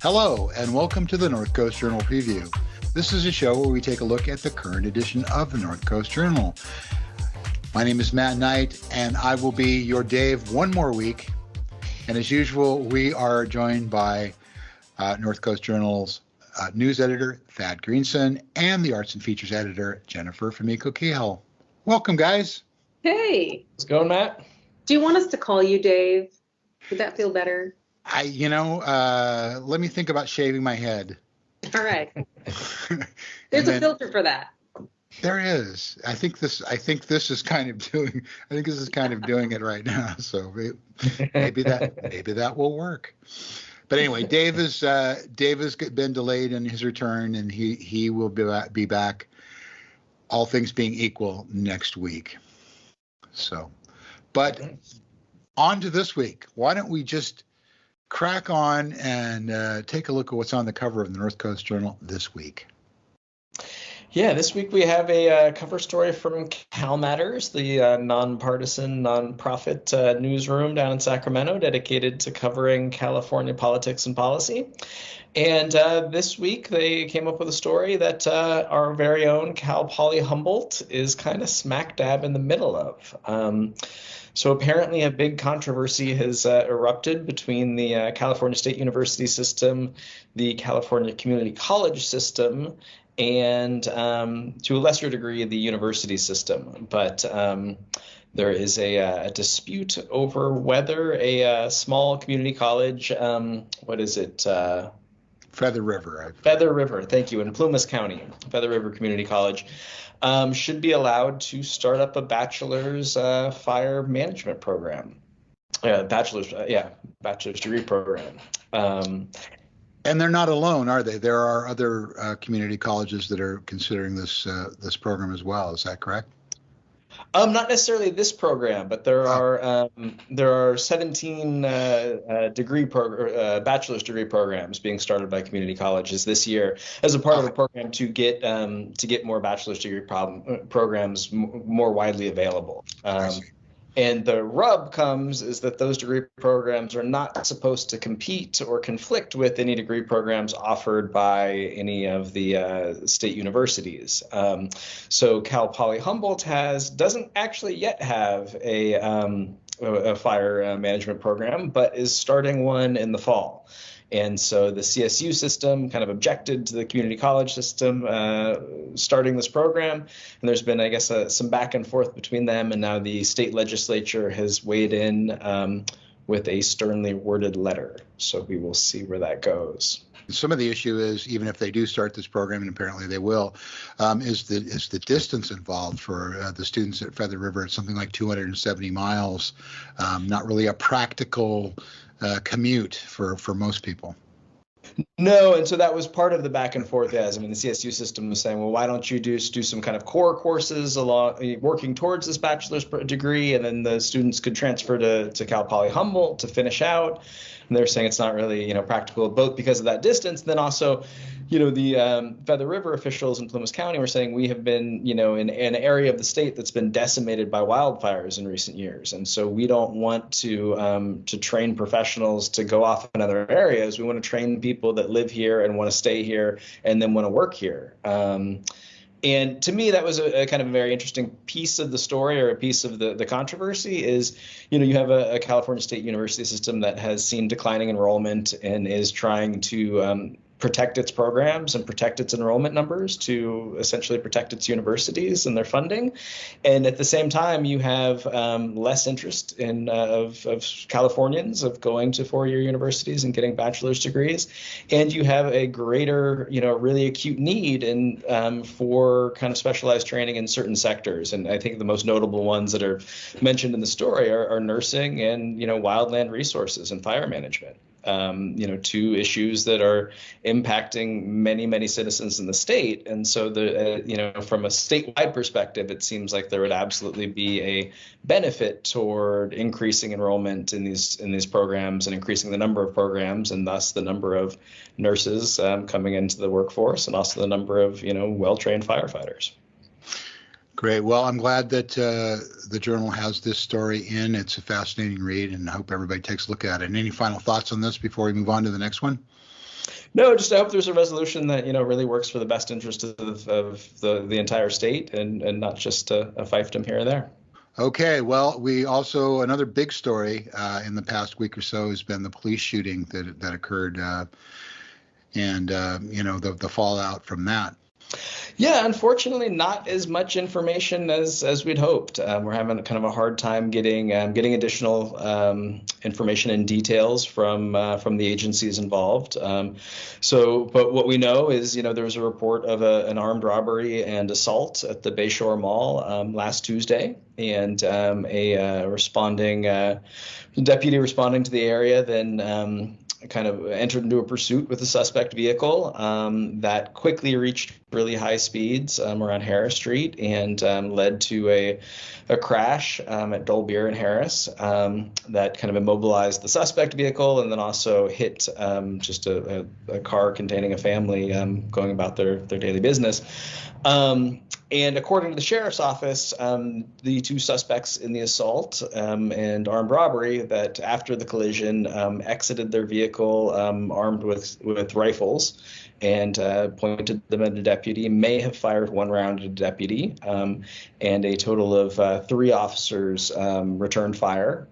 Hello, and welcome to the North Coast Journal Preview. This is a show where we take a look at the current edition of the North Coast Journal. My name is Matt Knight, and I will be your Dave one more week. And as usual, we are joined by North Coast Journal's news editor, Thad Greenson, and the arts and features editor, Jennifer Fumiko Cahill. Welcome, guys. Hey. What's going, Matt? Do you want us to call you Dave? Would that feel better? Let me think about shaving my head. All right. There's a filter for that. There is. I think this is kind of doing it right now. So maybe that will work. But anyway, Dave has been delayed in his return, and he will be back, all things being equal, next week. So, but on to this week. Why don't we just crack on and take a look at what's on the cover of the North Coast Journal this week. Yeah, this week we have a cover story from Cal Matters, the nonpartisan, nonprofit newsroom down in Sacramento dedicated to covering California politics and policy. And this week they came up with a story that our very own Cal Poly Humboldt is kind of smack dab in the middle of. So apparently a big controversy has erupted between the California State University system, the California Community College system, and to a lesser degree, the university system. But there is a dispute over whether a small community college, Feather River. Feather River, thank you, in Plumas County, Feather River Community College, should be allowed to start up a bachelor's fire management program, bachelor's degree program. And they're not alone, are they? There are other community colleges that are considering this program as well. Is that correct? Not necessarily this program, but there are 17 bachelor's degree programs being started by community colleges this year as a part of a program to get more bachelor's degree programs more widely available. And the rub comes is that those degree programs are not supposed to compete or conflict with any degree programs offered by any of the state universities. So Cal Poly Humboldt doesn't actually yet have a fire management program, but is starting one in the fall. And so the CSU system kind of objected to the community college system starting this program. And there's been, I guess, some back and forth between them. And now the state legislature has weighed in with a sternly worded letter. So we will see where that goes. Some of the issue is, even if they do start this program, and apparently they will, is the distance involved for the students at Feather River. It's something like 270 miles, not really a practical commute for most people. No, and so that was part of the back and forth. The CSU system was saying, well, why don't you do some kind of core courses working towards this bachelor's degree, and then the students could transfer to Cal Poly Humboldt to finish out. And they're saying it's not really, practical, both because of that distance. Then also, the Feather River officials in Plumas County were saying we have been, in an area of the state that's been decimated by wildfires in recent years. And so we don't want to train professionals to go off in other areas. We want to train people that live here and want to stay here and then want to work here. And to me, that was a kind of a very interesting piece of the story, or a piece of the controversy is, you have a California State University system that has seen declining enrollment and is trying to protect its programs and protect its enrollment numbers to essentially protect its universities and their funding. And at the same time, you have less interest of Californians of going to four-year universities and getting bachelor's degrees. And you have a greater, really acute need for kind of specialized training in certain sectors. And I think the most notable ones that are mentioned in the story are nursing and, wildland resources and fire management. to issues that are impacting many, many citizens in the state. And so from a statewide perspective, it seems like there would absolutely be a benefit toward increasing enrollment in these programs and increasing the number of programs, and thus the number of nurses coming into the workforce, and also the number of well-trained firefighters. Great. Well, I'm glad that the Journal has this story in. It's a fascinating read, and I hope everybody takes a look at it. And any final thoughts on this before we move on to the next one? No, just I hope there's a resolution that really works for the best interest of the entire state, and not just a fiefdom here or there. Okay. Well, we also, another big story in the past week or so has been the police shooting that occurred, and the fallout from that. Yeah, unfortunately, not as much information as we'd hoped. We're having kind of a hard time getting additional information and details from the agencies involved. But what we know is, there was a report of an armed robbery and assault at the Bayshore Mall last Tuesday, and a deputy responding to the area then kind of entered into a pursuit with a suspect vehicle that quickly reached really high speeds around Harris Street, and led to a crash at Dolbeer and Harris that kind of immobilized the suspect vehicle, and then also hit just a car containing a family going about their daily business. And according to the sheriff's office, the two suspects in the assault and armed robbery that after the collision exited their vehicle armed with rifles and pointed them at a deputy, may have fired one round at a deputy, and a total of 3 officers returned fire.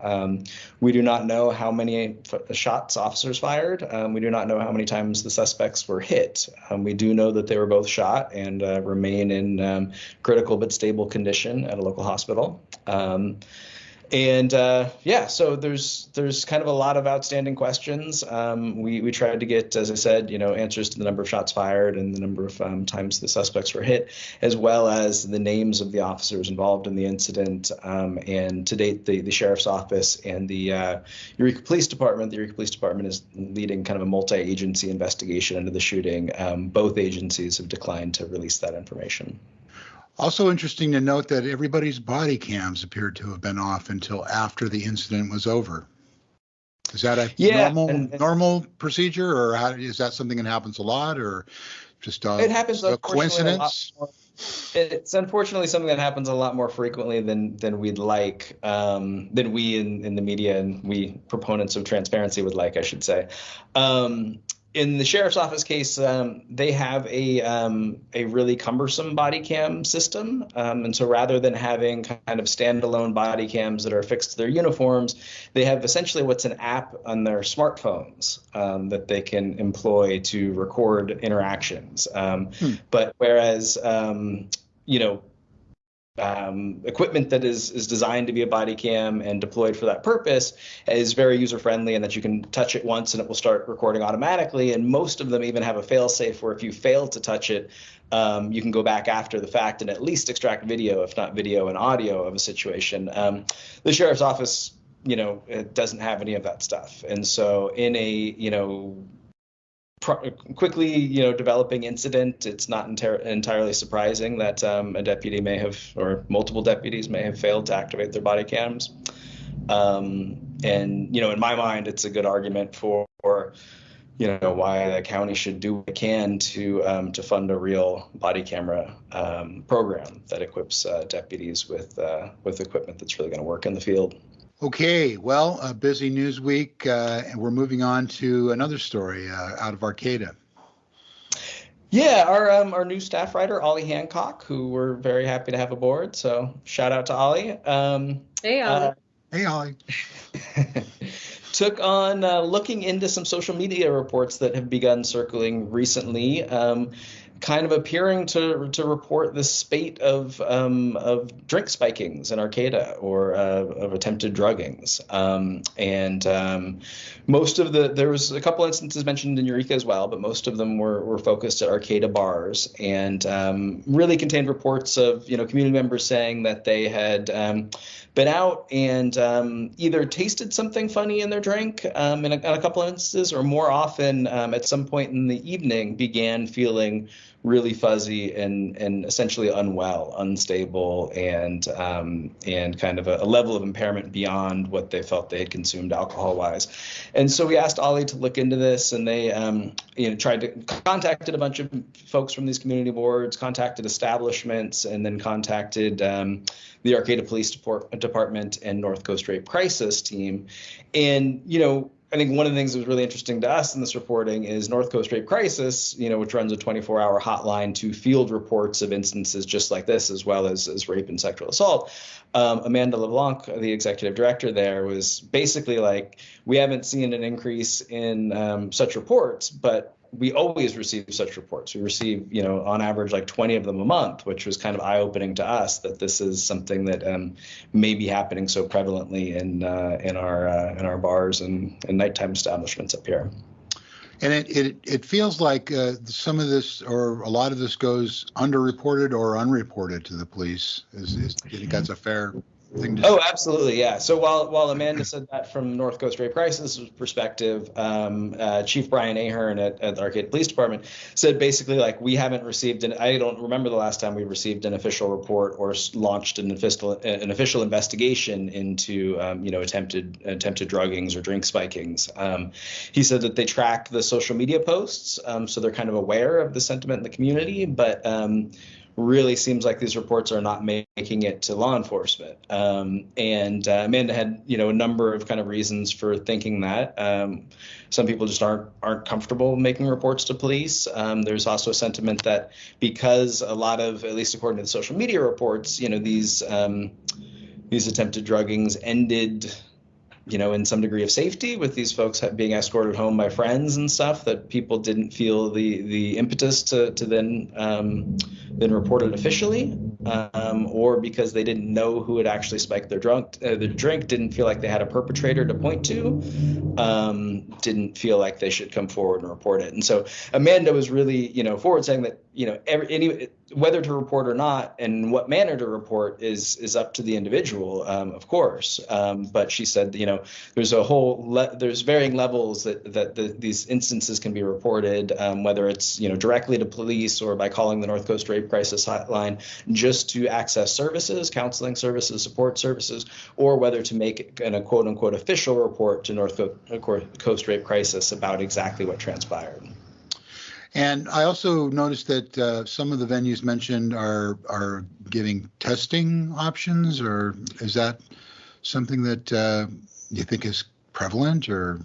We do not know how many shots officers fired. We do not know how many times the suspects were hit. We do know that they were both shot and remain in critical but stable condition at a local hospital. So there's kind of a lot of outstanding questions. We tried to get, as I said, answers to the number of shots fired and the number of times the suspects were hit, as well as the names of the officers involved in the incident. And to date, the sheriff's office and the Eureka Police Department. The Eureka Police Department is leading kind of a multi-agency investigation into the shooting. Both agencies have declined to release that information. Also interesting to note that everybody's body cams appeared to have been off until after the incident was over. Is that a normal procedure, or is that something that happens a lot, or just it happens a coincidence? It's unfortunately something that happens a lot more frequently than we'd like, than we in the media and we proponents of transparency would like, I should say. In the sheriff's office case, they have a really cumbersome body cam system. And so rather than having kind of standalone body cams that are affixed to their uniforms, they have essentially what's an app on their smartphones that they can employ to record interactions. But whereas, equipment that is designed to be a body cam and deployed for that purpose is very user friendly, and that you can touch it once and it will start recording automatically. And most of them even have a fail safe where if you fail to touch it, you can go back after the fact and at least extract video, if not video and audio of a situation. The sheriff's office, it doesn't have any of that stuff. And so in a, quickly, developing incident, it's not entirely surprising that a deputy may have, or multiple deputies may have failed to activate their body cams. And, in my mind, it's a good argument for why the county should do what it can to fund a real body camera program that equips deputies with equipment that's really going to work in the field. Okay, well, a busy news week, and we're moving on to another story out of Arcata. Yeah, our new staff writer, Ollie Hancock, who we're very happy to have aboard. So shout out to Ollie. Hey, Ollie. Hey, Ollie. Took on looking into some social media reports that have begun circling recently. kind of appearing to report this spate of drink spikings in Arcata or of attempted druggings. Most of there was a couple instances mentioned in Eureka as well, but most of them were focused at Arcata bars and really contained reports of community members saying that they had been out and either tasted something funny in their drink in a couple of instances, or more often at some point in the evening began feeling really fuzzy and essentially unwell, unstable, and kind of a level of impairment beyond what they felt they had consumed alcohol-wise. And so we asked Ollie to look into this, and they contacted a bunch of folks from these community boards, contacted establishments, and then contacted the Arcata Police Department and North Coast Rape Crisis team. And I think one of the things that was really interesting to us in this reporting is North Coast Rape Crisis, which runs a 24-hour hotline to field reports of instances just like this, as well as rape and sexual assault. Amanda LeBlanc, the executive director there, was basically like, we haven't seen an increase in such reports, but we always receive such reports. We receive, on average, like 20 of them a month, which was kind of eye-opening to us that this is something that may be happening so prevalently in our bars and nighttime establishments up here. And it feels like some of this or a lot of this goes underreported or unreported to the police. Do you think that's a fair thing to say? Oh, absolutely, yeah. So while Amanda said that from North Coast Rape Crisis perspective, Chief Brian Ahern at the Arcata Police Department said basically, like, we haven't received I don't remember the last time we received an official report or launched an official investigation into attempted druggings or drink spikings. He said that they track the social media posts, so they're kind of aware of the sentiment in the community, but really seems like these reports are not making it to law enforcement. And Amanda had, a number of kind of reasons for thinking that. Some people just aren't comfortable making reports to police. There's also a sentiment that because a lot of, at least according to the social media reports, these attempted druggings ended in some degree of safety, with these folks being escorted home by friends and stuff, that people didn't feel the impetus to then report it officially, or because they didn't know who had actually spiked their drink, didn't feel like they had a perpetrator to point to, didn't feel like they should come forward and report it. And so Amanda was really, forward saying that, whether to report or not and what manner to report is up to the individual, of course. But she said, there's there's varying levels that these instances can be reported, whether it's, directly to police or by calling the North Coast Rape Crisis Hotline just to access services, counseling services, support services, or whether to make a quote unquote official report to North Coast Rape Crisis about exactly what transpired. And I also noticed that some of the venues mentioned are giving testing options, or is that something that you think is prevalent, or?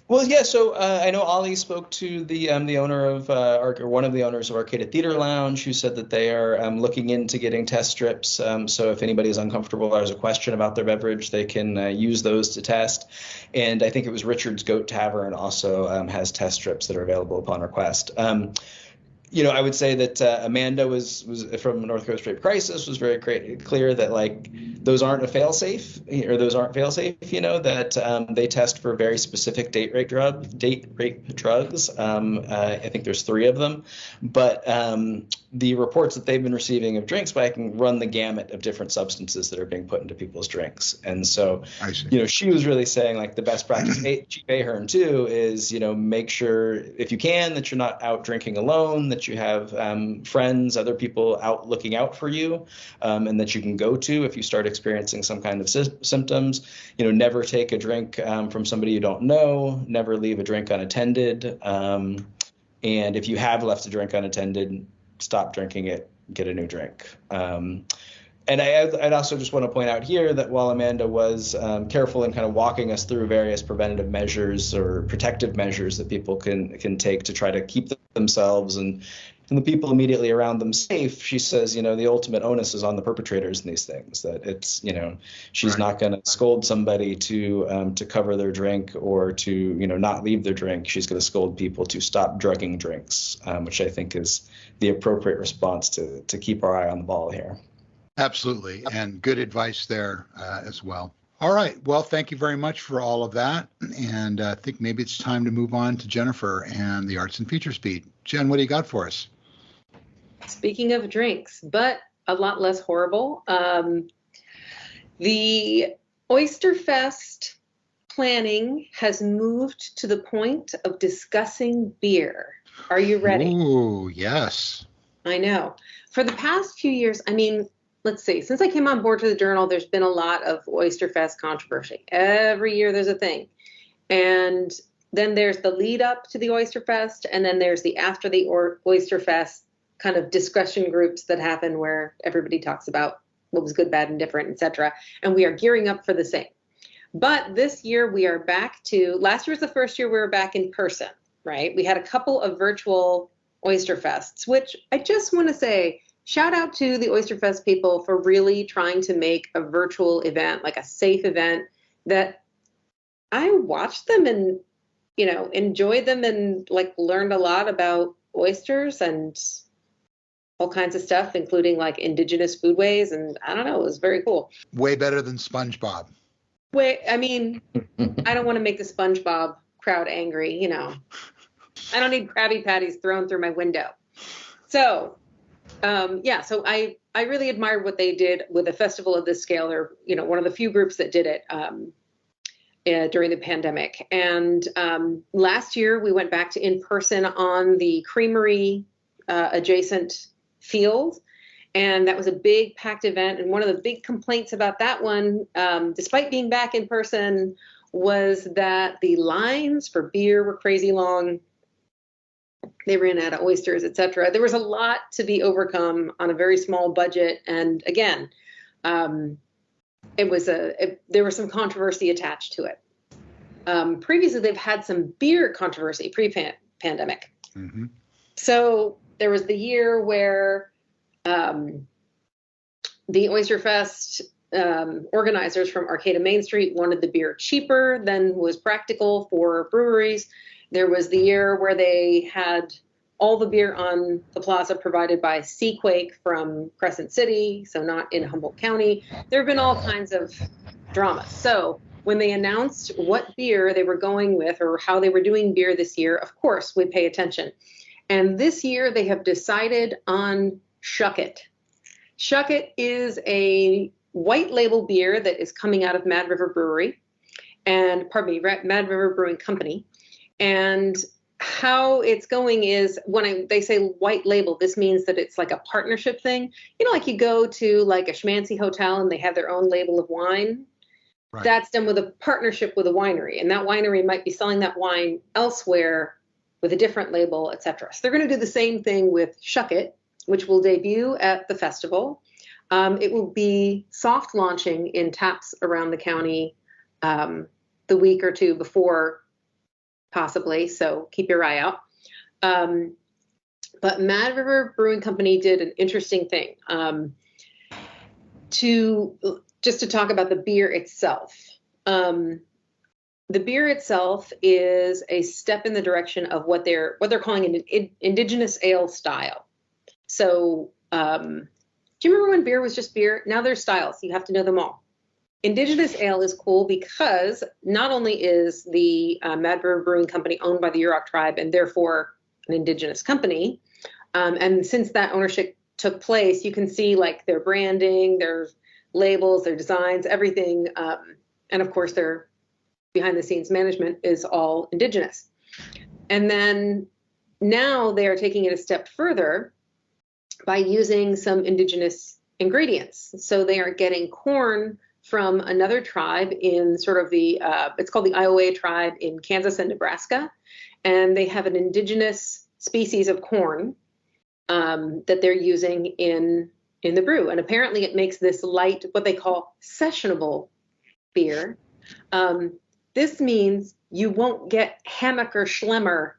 Well, yeah. So I know Ollie spoke to the owner of or one of the owners of Arcata Theater Lounge, who said that they are looking into getting test strips. So if anybody is uncomfortable or has a question about their beverage, they can use those to test. And I think it was Richard's Goat Tavern also has test strips that are available upon request. I would say that Amanda was from North Coast Rape Crisis was very clear that, like, those aren't fail-safe, that they test for very specific date rape drugs. I think there's 3 of them, but the reports that they've been receiving of drink spiking run the gamut of different substances that are being put into people's drinks. And so, she was really saying, like, the best practice, Chief Ahern too, is, make sure if you can that you're not out drinking alone, that you have friends, other people out looking out for you, and that you can go to if you start experiencing some kind of symptoms. Never take a drink from somebody you don't know, never leave a drink unattended. And if you have left a drink unattended, stop drinking it, get a new drink. And I'd also just want to point out here that while Amanda was careful in kind of walking us through various preventative measures or protective measures that people can take to try to keep themselves and and the people immediately around them safe, she says, the ultimate onus is on the perpetrators in these things, that it's, she's Right. not going to scold somebody to cover their drink or to, not leave their drink. She's going to scold people to stop drugging drinks, which I think is the appropriate response to keep our eye on the ball here. Absolutely. And good advice there as well. All right. Well, thank you very much for all of that. And I think maybe it's time to move on to Jennifer and the Arts and Features beat. Jen, what do you got for us? Speaking of drinks, but a lot less horrible, the Oyster Fest planning has moved to the point of discussing beer. Are you ready? Ooh, yes. I know. For the past few years, let's see, since I came on board to the Journal, there's been a lot of Oyster Fest controversy. Every year there's a thing. And then there's the lead up to the Oyster Fest, and then there's the after the Oyster Fest kind of discussion groups that happen where everybody talks about what was good, bad, and different, etc. And we are gearing up for the same. But this year we are back to, last year was the first year we were back in person, right? We had a couple of virtual Oyster Fests, which I just want to say, shout out to the Oyster Fest people for really trying to make a virtual event, like a safe event, that I watched them and, enjoyed them and like learned a lot about oysters and all kinds of stuff, including like indigenous foodways. And I don't know, it was very cool. Way better than SpongeBob. I don't want to make the SpongeBob crowd angry, I don't need Krabby Patties thrown through my window. So, so I really admired what they did with a festival of this scale. They're, one of the few groups that did it during the pandemic. And last year we went back to in person on the creamery adjacent field. And that was a big packed event. And one of the big complaints about that one, despite being back in person, was that the lines for beer were crazy long. They ran out of oysters, etc. There was a lot to be overcome on a very small budget. And again, there was some controversy attached to it. Previously, they've had some beer controversy pre-pandemic. Mm-hmm. So there was the year where the Oyster Fest organizers from Arcata Main Street wanted the beer cheaper than was practical for breweries. There was the year where they had all the beer on the plaza provided by Seaquake from Crescent City, so not in Humboldt County. There have been all kinds of drama. So when they announced what beer they were going with or how they were doing beer this year, of course, we pay attention. And this year they have decided on Shuck It. Shuck It is a white label beer that is coming out of Mad River Brewery Mad River Brewing Company. And how it's going is they say white label, this means that it's like a partnership thing. Like you go to like a schmancy hotel and they have their own label of wine. Right. That's done with a partnership with a winery. And that winery might be selling that wine elsewhere with a different label, etc. So they're going to do the same thing with Shuck It, which will debut at the festival. It will be soft launching in taps around the county the week or two before, possibly, so keep your eye out. But Mad River Brewing Company did an interesting thing to talk about the beer itself. The beer itself is a step in the direction of what they're calling an indigenous ale style. So do you remember when beer was just beer? Now there's styles. You have to know them all. Indigenous ale is cool because not only is the Mad River Brewing Company owned by the Yurok tribe and therefore an indigenous company, and since that ownership took place, you can see like their branding, their labels, their designs, everything, and of course their behind the scenes management is all indigenous. And then now they are taking it a step further by using some indigenous ingredients. So they are getting corn from another tribe in sort of it's called the Iowa tribe in Kansas and Nebraska. And they have an indigenous species of corn that they're using in the brew. And apparently it makes this light, what they call sessionable beer. This means you won't get hammock or schlemmer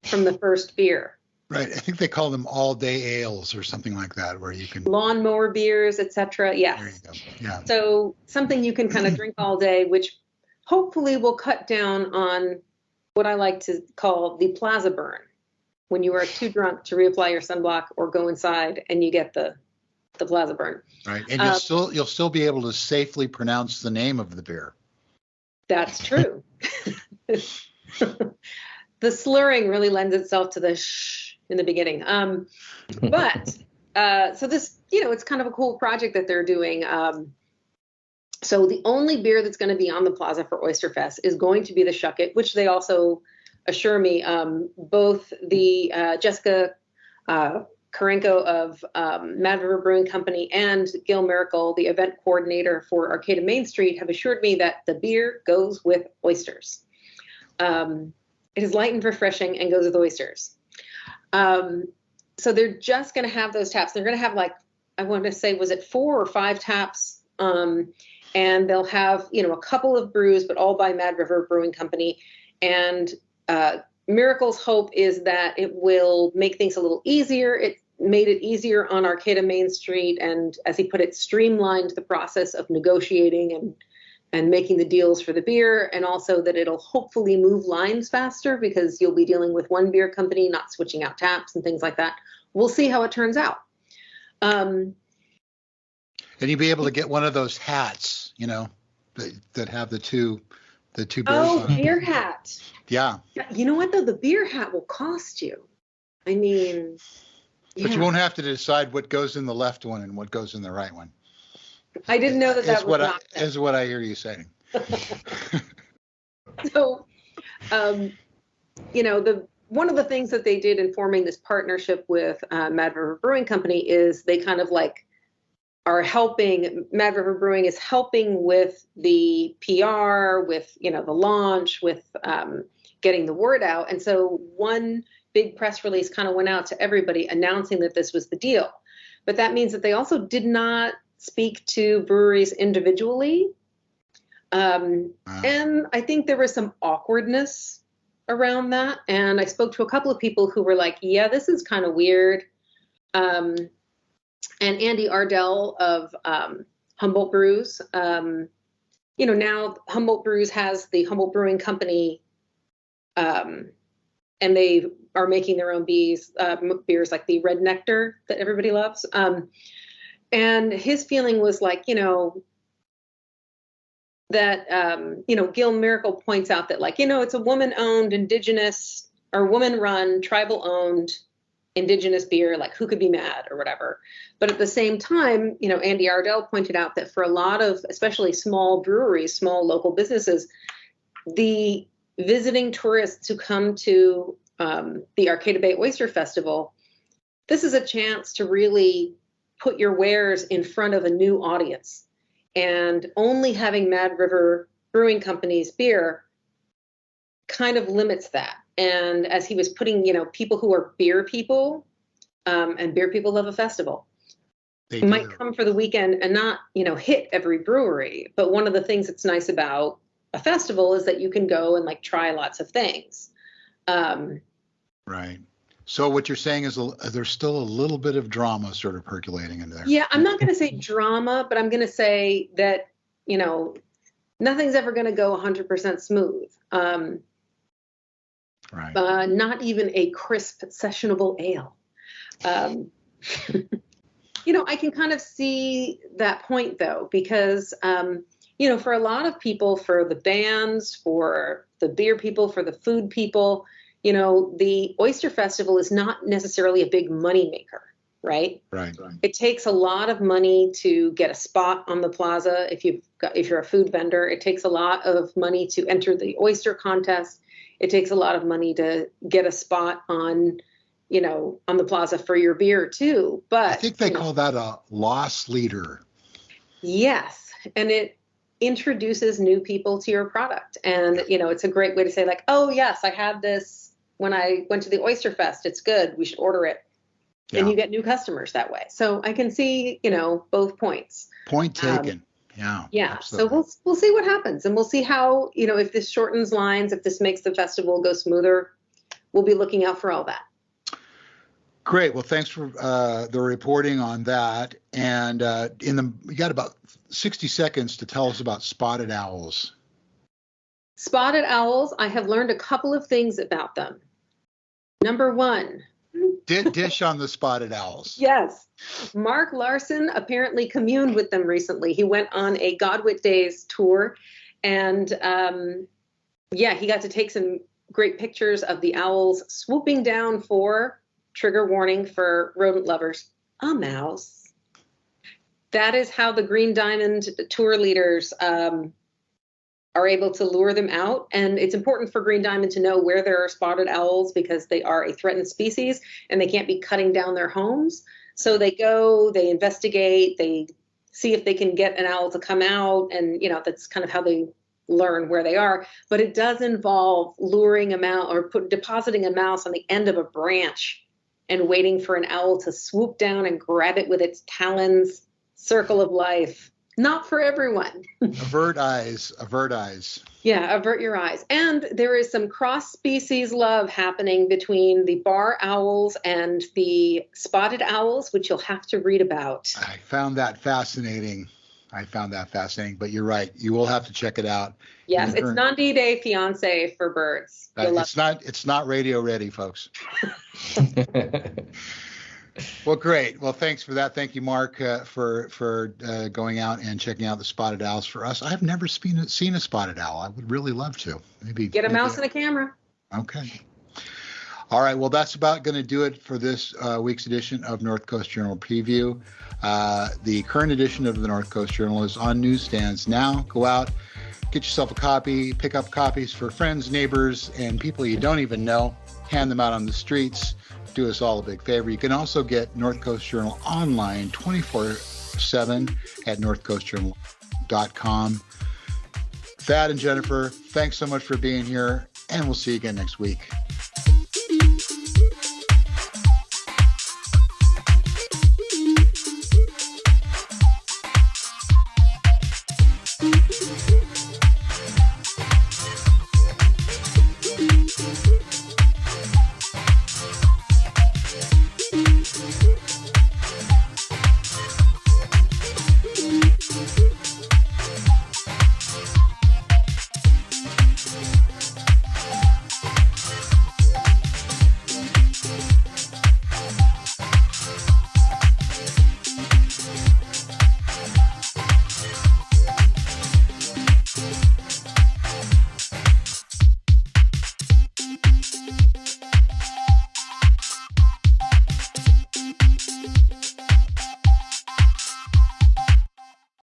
from the first beer. Right. I think they call them all-day ales or something like that, where you can. Lawnmower beers, etc. Yes. There you go. Yeah. So something you can kind of drink all day, which hopefully will cut down on what I like to call the plaza burn, when you are too drunk to reapply your sunblock or go inside and you get the plaza burn. Right. And you'll still be able to safely pronounce the name of the beer. That's true. The slurring really lends itself to the shh in the beginning. But so this, it's kind of a cool project that they're doing. So the only beer that's going to be on the plaza for Oyster Fest is going to be the Shuck It, which they also assure me, both the Jessica Karenko of Mad River Brewing Company and Gil Miracle, the event coordinator for Arcata Main Street, have assured me that the beer goes with oysters. It is light and refreshing and goes with oysters. So they're just going to have those taps. They're going to have, like, I want to say, was it 4 or 5 taps? And they'll have, a couple of brews, but all by Mad River Brewing Company. And Miracle's hope is that it will make things a little easier. It made it easier on Arcata Main Street, and, as he put it, streamlined the process of negotiating and making the deals for the beer, and also that it'll hopefully move lines faster because you'll be dealing with one beer company, not switching out taps and things like that. We'll see how it turns out. And you'll be able to get one of those hats, that have the two beers Oh, on it. beer hat. Yeah. You know what, though? The beer hat will cost you. I mean, But you won't have to decide what goes in the left one and what goes in the right one. I didn't know that was an option. Is what I hear you saying. So, one of the things that they did in forming this partnership with Mad River Brewing Company is they kind of are helping. Mad River Brewing is helping with the PR, with the launch, with getting the word out. And so one big press release kind of went out to everybody announcing that this was the deal. But that means that they also did not speak to breweries individually. And I think there was some awkwardness around that. And I spoke to a couple of people who were like, yeah, this is kind of weird. And Andy Ardell of Humboldt Brews, now Humboldt Brews has the Humboldt Brewing Company, and they are making their own beers like the Red Nectar that everybody loves. And his feeling was like, that, Gil Miracle points out that, it's a woman-owned indigenous or woman-run tribal-owned indigenous beer, who could be mad or whatever. But at the same time, Andy Ardell pointed out that for a lot of, especially small breweries, small local businesses, the visiting tourists who come to the Arcata Bay Oyster Festival, this is a chance to really put your wares in front of a new audience. And only having Mad River Brewing Company's beer kind of limits that. And as he was putting, people who are beer people, and beer people love a festival, they might come for the weekend and not, hit every brewery. But one of the things that's nice about a festival is that you can go and try lots of things. Right. So what you're saying is there's still a little bit of drama sort of percolating in there. Yeah, I'm not going to say drama, but I'm going to say that, nothing's ever going to go 100% smooth. Right. Not even a crisp, sessionable ale. I can kind of see that point, though, because, for a lot of people, for the bands, for the beer people, for the food people, the Oyster Festival is not necessarily a big moneymaker, right? Right. It takes a lot of money to get a spot on the plaza. If you're a food vendor, it takes a lot of money to enter the oyster contest. It takes a lot of money to get a spot on the plaza for your beer too. But I think they call that a loss leader. Yes. And it introduces new people to your product. And, it's a great way to say oh, yes, I had this when I went to the Oyster Fest. It's good. We should order it. Yeah. And you get new customers that way. So I can see, both points. Point taken. Yeah. Yeah. Absolutely. So we'll see what happens, and we'll see how, if this shortens lines, if this makes the festival go smoother, we'll be looking out for all that. Great. Well, thanks for the reporting on that. And we got about 60 seconds to tell us about spotted owls. Spotted owls, I have learned a couple of things about them. Number one. Dish on the spotted owls. Yes. Mark Larson apparently communed with them recently. He went on a Godwit Days tour, and he got to take some great pictures of the owls swooping down for, trigger warning for rodent lovers, a mouse. That is how the Green Diamond tour leaders are able to lure them out. And it's important for Green Diamond to know where there are spotted owls because they are a threatened species and they can't be cutting down their homes. So they go, they investigate, they see if they can get an owl to come out. And, that's kind of how they learn where they are. But it does involve luring a mouse or depositing a mouse on the end of a branch and waiting for an owl to swoop down and grab it with its talons. Circle of life. Not for everyone. Avert eyes. Yeah, avert your eyes. And there is some cross-species love happening between the bar owls and the spotted owls, which you'll have to read about. I found that fascinating, but you're right. You will have to check it out. Yes, it's Nandi de Fiance for birds. It's not radio ready, folks. Well, great. Well, thanks for that. Thank you, Mark, for going out and checking out the spotted owls for us. I've never seen a spotted owl. I would really love to. Maybe get a mouse and a camera. Okay. All right. Well, that's about going to do it for this week's edition of North Coast Journal Preview. The current edition of the North Coast Journal is on newsstands now. Go out, get yourself a copy, pick up copies for friends, neighbors, and people you don't even know. Hand them out on the streets. Do us all a big favor. You can also get North Coast Journal online 24/7 at northcoastjournal.com. Thad and Jennifer, thanks so much for being here, and we'll see you again next week.